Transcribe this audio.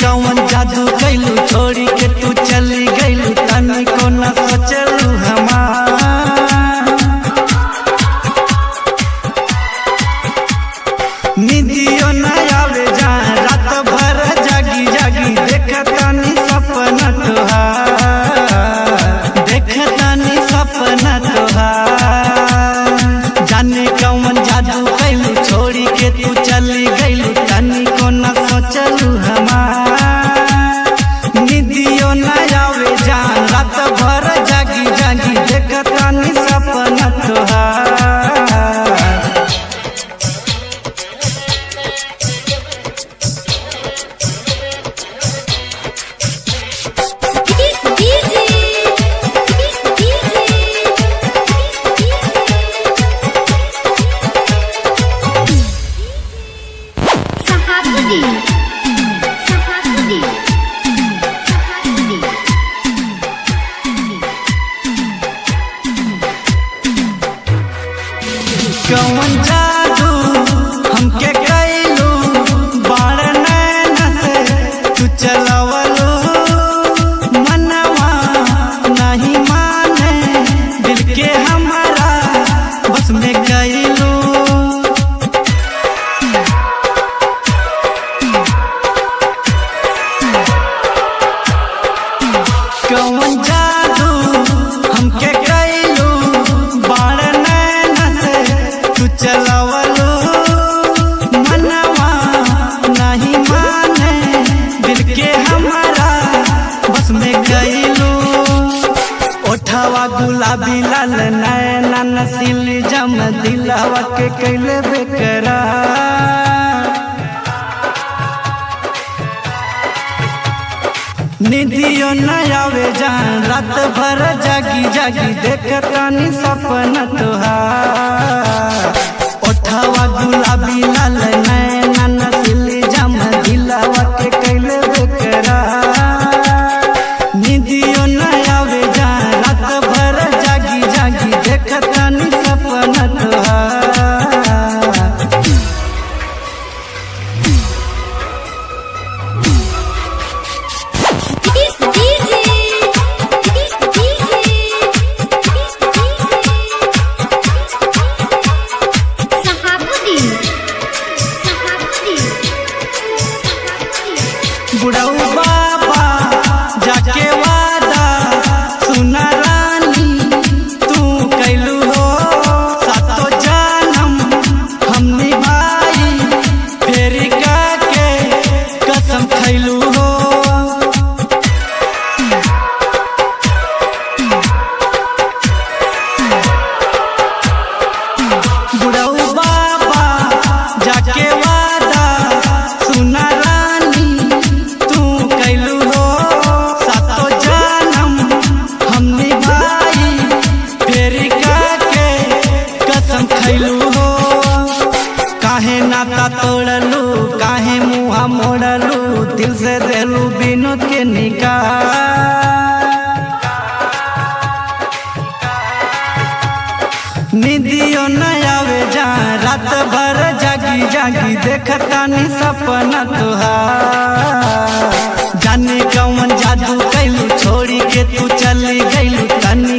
कौन जादू कैलू छोड़ी के तू चली गईलू तनी को न सोचलू निदियो न आवे जा रात भर जागी जागी देखतानी सपना तोहार देखतानी सपना तोहार जाने कौन जादू कैलू छोड़ी के तू चली गईलू तनी को न सोचलू निदियो न आवे जा रात भर जागी जागी देखतानी सपना तोहार कौन जादू हमके कैलू बाड़ नैना से तू चलवलू मनवा नहीं माने दिल के हमारा बस में कैलू कौन जादू हमके कैलू बाड़ नैना से तू चलवलू मनवा नहीं माने दिल के हमारा बस में गईलू ओठवा गुलाबी लाल नैना नसील जम दिलवा के कैले बेकरार निदियो न आवे जान रात भर जागी जागी देखतानी सपना तोहार ओठवा गुलाबी लाल नैना नसीली जम दिलवा के कैले बेकरार निदियो न आवे जान रात भर जागी जागी देखतानी सपना तोहार बुढ़ऊ बाबा जाके वादा सुना रानी तू कैलू हो सातो जन्म हम निभाई फेरी के कसम खैलू हो बुढ़ऊ बाबा जाके वादा सुना काहे नाता तोड़लू काहे मुँह मोड़लू दिल से देलू विनोद के निकाह निदियो न आवे जा रात भर जागी जागी देखतानी सपना तोहार जाने कौन जादू कैलू छोड़ी के तू चली गईलू तनी